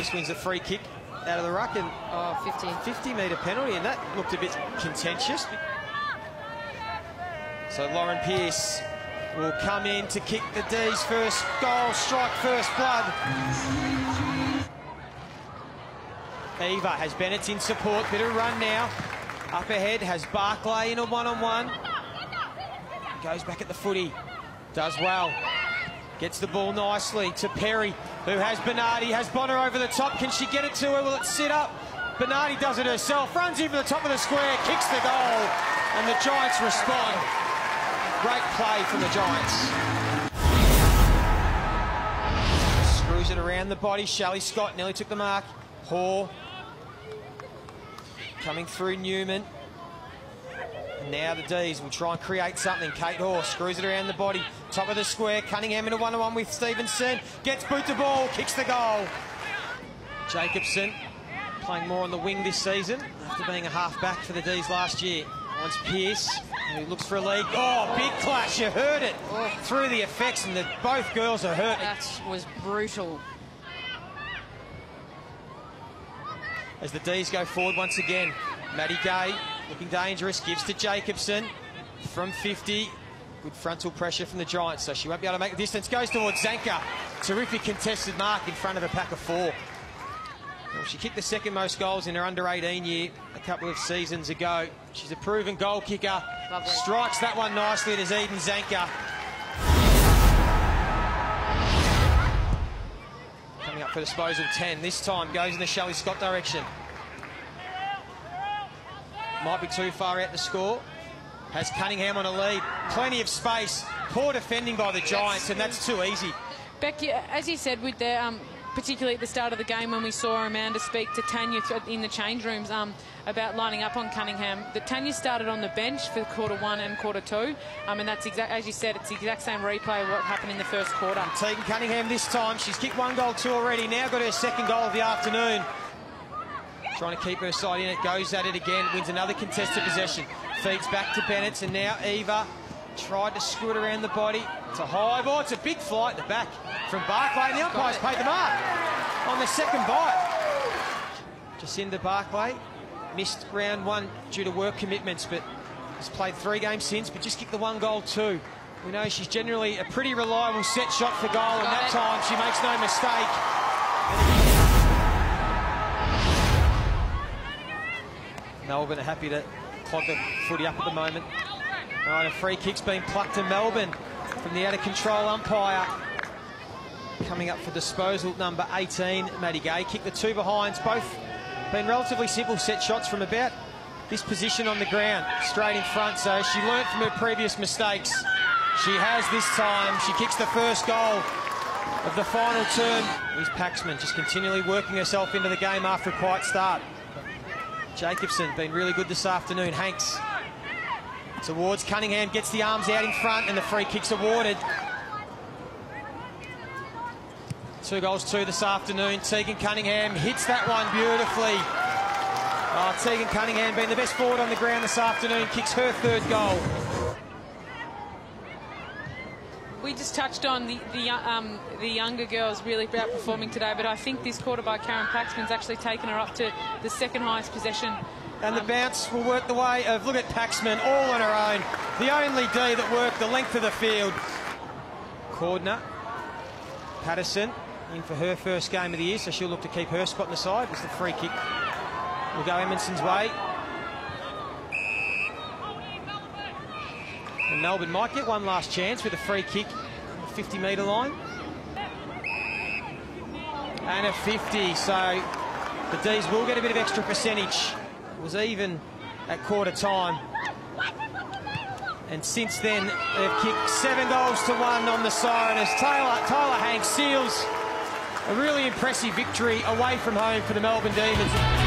Pearce wins the free kick out of the ruck, and 50-metre penalty, and that looked a bit contentious. So Lauren Pearce will come in to kick the D's first goal, strike first blood. Eva has Bennett in support, bit of run now. Up ahead has Barclay in a one-on-one. Goes back at the footy, does well. Gets the ball nicely to Perry, who has Bernardi, has Bonner over the top. Can she get it to her? Will it sit up? Bernardi does it herself, runs in for the top of the square, kicks the goal, and the Giants respond. Great play from the Giants. Screws it around the body. Shelley Scott nearly took the mark. Hoare coming through Newman. And now the D's will try and create something. Kate Hoare screws it around the body. Top of the square. Cunningham in a one-on-one with Stevenson. Gets boot the ball, kicks the goal. Jacobson playing more on the wing this season after being a half-back for the D's last year. Once Pearce, who looks for a lead. Oh, big clash, you heard it. Through the effects, and both girls are hurt. That was brutal. As the D's go forward once again, Maddie Gay looking dangerous, gives to Jacobson from 50. Good frontal pressure from the Giants, so she won't be able to make the distance. Goes towards Zanka. Terrific contested mark in front of a pack of four. Well, she kicked the second most goals in her under-18 year a couple of seasons ago. She's a proven goal kicker. Lovely. Strikes that one nicely to Eden Zanka. Coming up for disposal 10. This time goes in the Shelley Scott direction. Might be too far out to score. Has Cunningham on a lead. Plenty of space. Poor defending by the Giants, and that's too easy. Becky, as you said, with the particularly at the start of the game when we saw Amanda speak to Tanya in the change rooms about lining up on Cunningham, that Tanya started on the bench for quarter one and quarter two, and that's as you said, it's the exact same replay of what happened in the first quarter. Tegan Cunningham this time, she's kicked 1 goal, 2 already, now got her second goal of the afternoon. Trying to keep her side in it, goes at it again, wins another contested possession, feeds back to Bennett, and now Eva tried to screw it around the body. It's a high ball, it's a big fly at the back from Barclay, and the umpires paid the mark on the second bite. Jacinda Barclay missed round one due to work commitments, but has played 3 games since, but just kicked the 1 goal, 2. We know she's generally a pretty reliable set shot for goal, and that time she makes no mistake. Melbourne are happy to clog the footy up at the moment. Right, a free kick's been plucked to Melbourne from the out-of-control umpire. Coming up for disposal, number 18, Maddie Gay. Kicked the 2 behinds, both been relatively simple set shots from about this position on the ground, straight in front, so she learnt from her previous mistakes. She has this time. She kicks the first goal of the final term. Here's Paxman just continually working herself into the game after a quiet start. Jacobson been really good this afternoon. Hanks towards Cunningham, gets the arms out in front, and the free kick's awarded. 2 goals, 2 this afternoon. Tegan Cunningham hits that one beautifully. Oh, Tegan Cunningham being the best forward on the ground this afternoon, kicks her 3rd goal. We just touched on the younger girls really outperforming today, but I think this quarter by Karen Paxman's actually taken her up to the 2nd highest possession. And the bounce will work the way of, look at Paxman, all on her own. The only D that worked the length of the field. Cordner, Patterson in for her first game of the year, so she'll look to keep her spot in the side as the free kick will go Edmondson's way. And Melbourne might get one last chance with a free kick on the 50-metre line. And a 50, so the D's will get a bit of extra percentage. It was even at quarter time. And since then, they've kicked 7 goals to 1 on the siren as Tyler Hanks seals a really impressive victory away from home for the Melbourne Demons.